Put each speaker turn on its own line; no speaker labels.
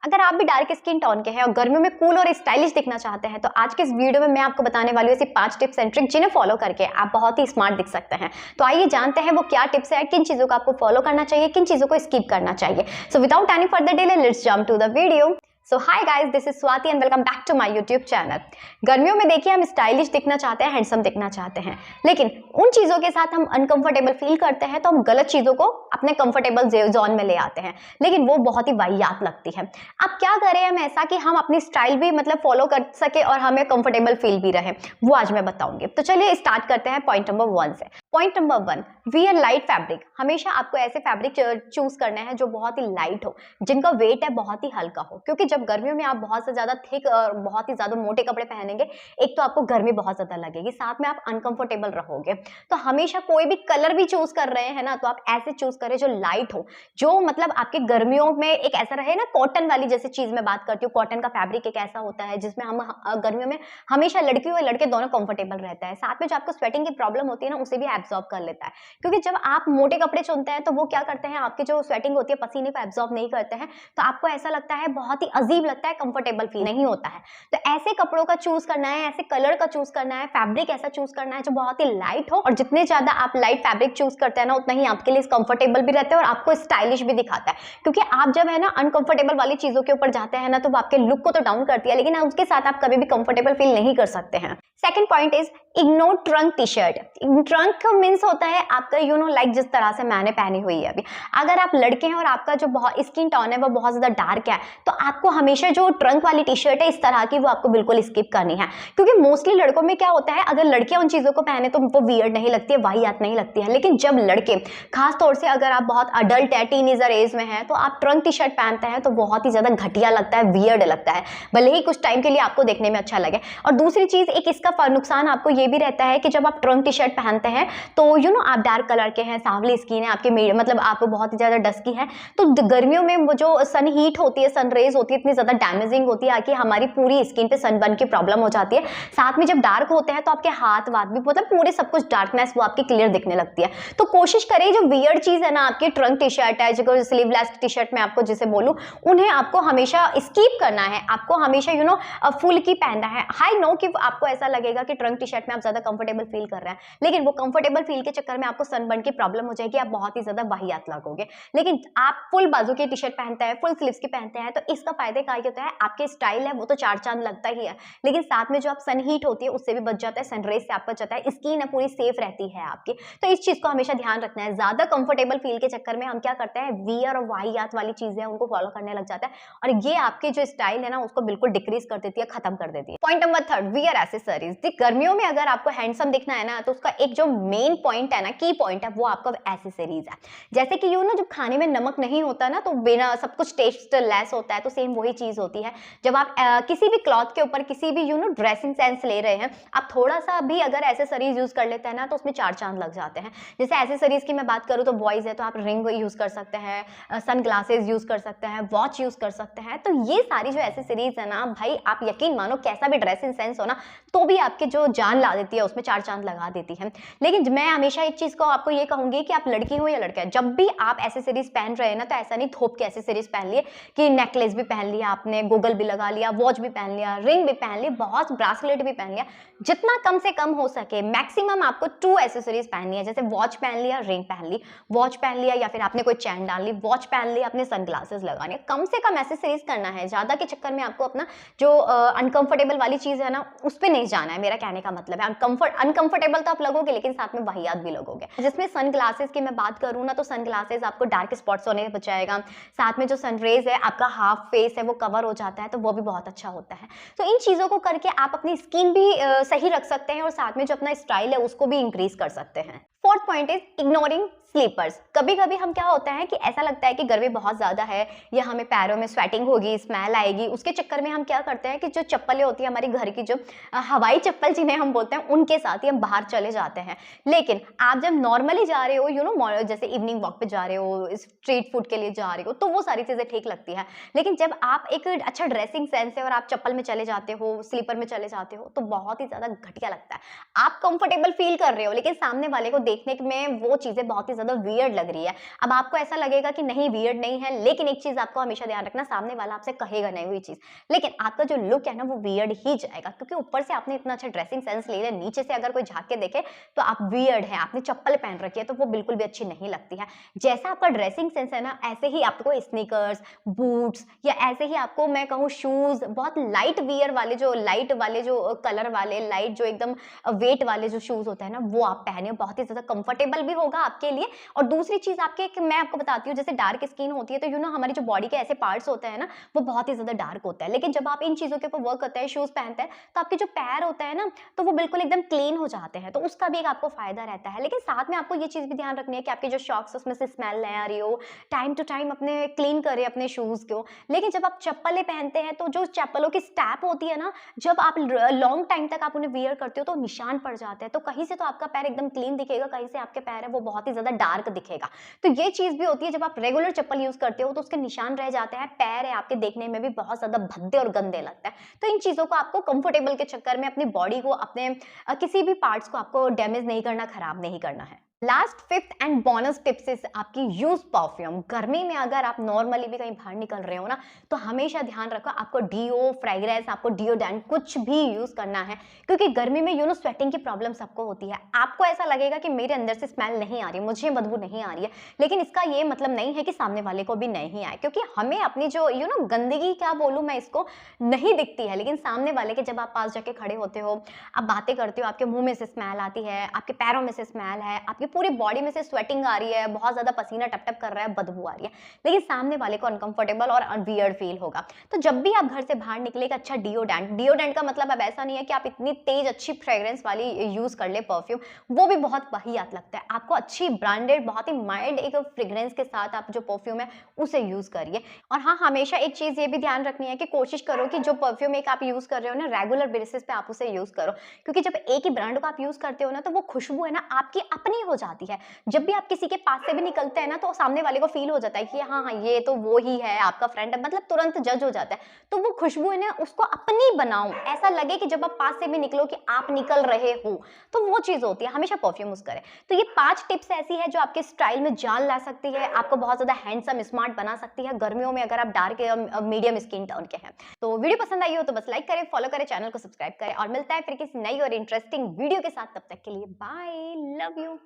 अगर आप भी डार्क स्किन टोन के हैं और गर्मियों में कूल और स्टाइलिश दिखना चाहते हैं तो आज के इस वीडियो में मैं आपको बताने वाली हूँ ऐसी 5 टिप्स एंड ट्रिक जिन्हें फॉलो करके आप बहुत ही स्मार्ट दिख सकते हैं। तो आइए जानते हैं वो क्या टिप्स है, किन चीजों को आपको फॉलो करना चाहिए, किन चीजों को स्किप करना चाहिए। So without any further delay let's jump to the video. So hi guys, this is Swati and welcome back to my YouTube channel. गर्मियों में देखिए हम स्टाइलिश दिखना चाहते हैं, हैंडसम दिखना चाहते हैं, लेकिन उन चीज़ों के साथ हम अनकंफर्टेबल फील करते हैं तो हम गलत चीज़ों को अपने कंफर्टेबल जोन में ले आते हैं, लेकिन वो बहुत ही वाहियात लगती है। अब क्या करें हम ऐसा कि हम अपनी स्टाइल भी फॉलो कर सके और हमें कंफर्टेबल फील भी रहे, वो आज मैं बताऊंगी। तो चलिए स्टार्ट करते हैं पॉइंट नंबर 1 से। Point number 1, wear light fabric. हमेशा आपको ऐसे फैब्रिक चूज करने हैं जो बहुत ही लाइट हो, जिनका वेट है बहुत ही हल्का हो, क्योंकि जब गर्मियों में आप बहुत से ज्यादा थिक और बहुत ही ज्यादा मोटे कपड़े पहनेंगे, एक तो आपको गर्मी बहुत ज्यादा लगेगी, साथ में आप अनकंफर्टेबल रहोगे। तो हमेशा कोई भी कलर भी चूज कर रहे हैं ना, तो आप ऐसे चूज करें जो लाइट हो, जो आपके गर्मियों में एक ऐसा रहे ना, कॉटन वाली जैसे चीज मैं बात करती हूँ। कॉटन का फैब्रिक एक ऐसा होता है जिसमें हम गर्मियों में हमेशा लड़की और लड़के दोनों कंफर्टेबल रहता है, साथ में जो आपको स्वेटिंग की प्रॉब्लम होती है ना, उसे भी एब्जॉर्ब कर लेता है। क्योंकि जब आप मोटे कपड़े चुनते हैं तो वो क्या करते हैं, आपकी जो स्वेटिंग होती है पसीने को एब्जॉर्ब नहीं करते हैं, तो आपको ऐसा लगता है, बहुत ही अजीब लगता है, कंफर्टेबल फील नहीं होता है। तो ऐसे कपड़ों का चूज करना है, ऐसे कलर का चूज करना है, फैब्रिक ऐसा चूज करना है जो बहुत ही लाइट हो, और जितने ज्यादा आप लाइट फैब्रिक चूज करते हैं ना, उतना ही आपके लिए कंफर्टेबल भी रहता है और आपको स्टाइलिश भी दिखाता है। क्योंकि आप जब है ना अनकंफर्टेबल वाली चीजों के ऊपर जाते हैं ना, तो वो आपके लुक को तो डाउन करती है, लेकिन उसके साथ आप कभी भी कंफर्टेबल फील नहीं कर सकते हैं। Second point is ignore trunk T shirt. Trunk means होता है आपका लाइक जिस तरह से मैंने पहनी हुई है अभी। अगर आप लड़के हैं और आपका जो बहुत स्किन टोन है वो बहुत ज्यादा डार्क है, तो आपको हमेशा जो ट्रंक वाली टी शर्ट है इस तरह की, वो आपको बिल्कुल स्किप करनी है। क्योंकि मोस्टली लड़कों में क्या होता है, अगर लड़कियां उन चीजों को पहने तो वो वियर्ड नहीं लगती है, वाहियात नहीं लगती है, लेकिन जब लड़के, खास तौर से अगर आप बहुत अडल्ट है, टीनेजर एज में है, तो आप ट्रंक टी शर्ट पहनते हैं तो बहुत ही ज्यादा घटिया लगता है, वियर्ड लगता है, भले ही कुछ टाइम के लिए आपको देखने में अच्छा लगे। और दूसरी चीज, एक इसका नुकसान आपको ये भी रहता है कि जब आप ट्रंक टी शर्ट पहनते हैं तो आप डार्क कलर के हैं, सांवली स्किन है आपके, आप बहुत ही ज्यादा डस्की है, तो गर्मियों में वो जो सन हीट होती है, सन रेज होती है, इतनी ज्यादा डैमेजिंग होती है कि हमारी पूरी स्किन पे सनबर्न की प्रॉब्लम हो जाती है। साथ में जब डार्क होते हैं तो आपके हाथ वाथ भी, पूरे सब कुछ डार्कनेस वो आपकी क्लियर दिखने लगती है। तो कोशिश करें जो वियर्ड चीज है ना, आपकी ट्रंक टी शर्ट है, जो स्लीवलेस टी शर्ट में आपको जिसे बोलूं, उन्हें आपको हमेशा स्किप करना है। आपको हमेशा फुल की पहनना है। हाई नो कि आपको ऐसा लगेगा कि ट्रंक टी शर्ट में आप ज्यादा कंफर्टेबल फील कर रहे हैं, लेकिन वो कंफर्टेबल फील के चक्कर में आपको सनबर्न की प्रॉब्लम हो जाएगी, आप बहुत ही ज्यादा वाहियात लगोगे। लेकिन आप फुल बाजू की टी शर्ट पहनते हैं, फुल स्लीव्स की पहनते हैं, तो इसका फायदे क्या होता है, आपके स्टाइल है वो तो चार चांद लगता ही है, लेकिन साथ में जो आप सन हीट होती है उससे भी बच जाता है, सनरेज से आप बच जाता है, स्किन है पूरी सेफ रहती है आपकी। तो इस चीज को हमेशा ध्यान रखना है। ज्यादा कंफर्टेबल फील के चक्कर में हम क्या करते हैं, वियर और वाहियात वाली चीजें उनको फॉलो करने लग जाता है, और ये आपकी जो स्टाइल है ना उसको बिल्कुल डिक्रीज कर देती है, खत्म कर देती है। Point number 3, wear accessories. गर्मियों में अगर आपको हैंडसम दिखना है ना, तो उसका एक जो मेन पॉइंट है ना, की पॉइंट है, वो आपका एसेसरीज है। जैसे कि जब खाने में नमक नहीं होता ना, तो बिना सब कुछ टेस्ट लेस होता है, तो सेम वही चीज होती है। जब आप किसी भी क्लॉथ के ऊपर किसी भी ड्रेसिंग सेंस ले रहे हैं, आप थोड़ा सा भी अगर एसेसरीज यूज कर लेते हैं ना, तो उसमें चार चांद लग जाते हैं। जैसे एसेसरीज की मैं बात करूं तो बॉयज है तो आप रिंग यूज कर सकते हैं, सन ग्लासेस यूज कर सकते हैं, वॉच यूज कर सकते हैं। तो ये सारी जो एसेसरीज है ना भाई, आप यकीन मानो कैसा भी ड्रेसिंग सेंस हो ना, तो भी आपकी जो जान ला देती है, उसमें चार चांद लगा देती है। लेकिन मैं हमेशा एक चीज को आपको ये कहूंगी कि आप लड़की हो या लड़का है, जब भी आप एसेसरीज पहन रहे हैं ना, तो ऐसा नहीं थोप के एसेसरीज पहन लिए कि नेकलेस भी पहन लिया आपने, गूगल भी लगा लिया, वॉच भी पहन लिया, रिंग भी पहन ली, बहुत ब्रासलेट भी पहन लिया। जितना कम से कम हो सके मैक्सिमम आपको 2 एसेसरीज पहननी है। जैसे वॉच पहन लिया, रिंग पहन ली, वॉच पहन लिया, या फिर आपने कोई चैन डाल ली, वॉच पहन ली, अपने सनग्लासेस लगाने, कम से कम एसेसरीज करना है। ज्यादा के चक्कर में आपको अपना जो अनकंफर्टेबल वाली चीज है ना, उस पर नहीं जाना है। मेरा कहने का मतलब है अनकंफर्टेबल तो आप लगोगे, लेकिन साथ में वाहियात भी लगोगे। जिसमें सन ग्लासेस की मैं बात करूं ना, तो सन ग्लासेस आपको डार्क स्पॉट्स होने बचाएगा, साथ में जो सनरेज है आपका हाफ फेस है वो कवर हो जाता है, तो वो भी बहुत अच्छा होता है। तो इन चीजों को करके आप अपनी स्किन भी सही रख सकते हैं, और साथ में जो अपना स्टाइल है उसको भी इंक्रीज कर सकते हैं। Fourth point is ignoring sleepers. कभी कभी हम क्या होता है कि ऐसा लगता है कि गर्मी बहुत ज्यादा है, या हमें पैरों में स्वेटिंग होगी, स्मेल आएगी, उसके चक्कर में हम क्या करते हैं कि जो चप्पलें होती है हमारी घर की, जो हवाई चप्पल जिन्हें हम बोलते हैं, उनके साथ ही हम बाहर चले जाते हैं। लेकिन आप जब नॉर्मली जा रहे हो, जैसे इवनिंग वॉक पे जा रहे हो, स्ट्रीट फूड के लिए जा रहे हो, तो वो सारी चीजें ठीक लगती है। लेकिन जब आप एक अच्छा ड्रेसिंग सेंस है और आप चप्पल में चले जाते हो, स्लीपर में चले जाते हो, तो बहुत ही ज्यादा घटिया लगता है। आप कंफर्टेबल फील कर रहे हो, लेकिन सामने वाले को देखने में वो चीजें बहुत ही ज्यादा वियर्ड लग रही है। अब आपको ऐसा लगेगा कि नहीं वियर्ड नहीं है, लेकिन एक चीज आपको हमेशा ध्यान रखना, सामने वाला आपसे कहेगा नहीं वही चीज, लेकिन आपका जो लुक है ना वो वियर्ड ही जाएगा, क्योंकि ऊपर से आपने इतना अच्छा ड्रेसिंग सेंस ले लिया, नीचे से अगर कोई झांक के देखे तो आप वियर्ड है। आपने चप्पल पहन रखी है तो वो बिल्कुल भी अच्छी नहीं लगती है। जैसा आपका ड्रेसिंग सेंस है ना, ऐसे ही आपको स्नीकर्स, बूट्स या ऐसे ही आपको मैं कहूँ शूज, बहुत लाइट वियर वाले जो कलर वाले लाइट जो एकदम वेट वाले जो शूज होते हैं ना, वो आप पहने, बहुत ही ज्यादा कंफर्टेबल भी होगा आपके लिए। और दूसरी चीज मैं आपको बताती हूँ, जैसे डार्क स्किन होती है तो हमारी जो बॉडी के ऐसे पार्ट्स होते हैं ना, वो बहुत ही ज्यादा डार्क होता है, लेकिन जब आप इन चीजों के ऊपर वर्क करते हैं, शूज पहनते हैं, तो आपके जो पैर होते हैं ना, तो वो बिल्कुल एकदम क्लीन हो जाते हैं, तो उसका भी एक आपको फायदा रहता है। लेकिन साथ में आपको ये चीज भी ध्यान रखनी है कि आपके जो शॉक्स उसमें से स्मेल नहीं आ रही हो, टाइम टू टाइम अपने क्लीन करें अपने शूज को। लेकिन जब आप चप्पलें पहनते हैं तो जो चप्पलों की स्टैप होती है ना, जब आप लॉन्ग टाइम तक आप उन्हें वियर करते हो तो निशान पड़ जाते हैं, तो कहीं से तो आपका पैर एकदम क्लीन दिखेगा, कहीं से आपके पैर है वो बहुत ही ज्यादा डार्क दिखेगा। तो ये चीज भी होती है, जब आप रेगुलर चप्पल यूज करते हो तो उसके निशान रह जाते हैं, पैर है आपके देखने में भी बहुत ज्यादा भद्दे और गंदे लगते हैं। तो इन चीजों को आपको कंफर्टेबल के चक्कर में अपनी बॉडी को, अपने किसी भी पार्ट्स को आपको डैमेज नहीं करना, खराब नहीं करना है। Last fifth and bonus tips is आपकी यूज परफ्यूम। गर्मी में अगर आप नॉर्मली भी कहीं बाहर निकल रहे हो ना, तो हमेशा ध्यान रखो आपको डीओ, फ्रेग्रेंस, आपको डिओडेंट कुछ भी यूज करना है, क्योंकि गर्मी में स्वेटिंग की प्रॉब्लम सबको होती है। आपको ऐसा लगेगा कि मेरे अंदर से स्मेल नहीं आ रही, मुझे बदबू नहीं आ रही है, लेकिन इसका ये मतलब नहीं है कि सामने वाले को भी नहीं आए, क्योंकि हमें अपनी जो गंदगी, क्या बोलूं मैं इसको, नहीं दिखती है, लेकिन सामने वाले के जब आप पास जाके खड़े होते हो, आप बातें करते हो, आपके मुंह में से स्मेल आती है, आपके पैरों में से स्मेल है, आपकी पूरी बॉडी में से स्वेटिंग आ रही है, बहुत ज्यादा पसीना टप टप कर रहा है, बदबू आ रही है, लेकिन सामने वाले को अनकंफर्टेबल और वियर्ड फील होगा। तो जब भी आप घर से बाहर निकले, एक अच्छा डिओडेंट का मतलब अब ऐसा नहीं है कि आप इतनी तेज अच्छी फ्रेग्रेंस वाली यूज कर ले परफ्यूम, वो भी बहुत वाहियात लगता है। आपको अच्छी ब्रांडेड, बहुत ही माइल्ड एक फ्रेग्रेंस के साथ आप जो परफ्यूम है उसे यूज करिए। और हाँ, हमेशा एक चीज ये भी ध्यान रखनी है कि कोशिश करो कि जो परफ्यूम एक आप यूज कर रहे हो ना, रेगुलर बेसिस पे आप उसे यूज करो, क्योंकि जब एक ही ब्रांड को आप यूज करते हो ना, तो वो खुशबू है ना आपकी अपनी हो जाती है। जब भी आप किसी के पास से भी निकलते हैं ना, तो सामने वाले को फील हो जाता है कि हाँ हाँ ये तो वो ही है, आपका फ्रेंड है, मतलब तुरंत जज हो जाता है। तो वो खुशबू है ना, उसको अपनी बनाओ, ऐसा लगे कि जब आप पास से भी निकलो कि आप निकल रहे हो, तो वो चीज होती है। हमेशा परफ्यूम यूज करें। तो ये 5 टिप्स ऐसी है जो आपके स्टाइल में जान ला सकती है, आपको बहुत ज्यादा हैंडसम, स्मार्ट बना सकती है गर्मियों में, अगर आप डार्क मीडियम स्किन टोन के हैं। तो वीडियो पसंद आई हो तो बस लाइक करें, फॉलो करें, चैनल को सब्सक्राइब करें, और मिलता है फिर किसी नई और इंटरेस्टिंग वीडियो के साथ। तब तक के लिए बाय, लव यू।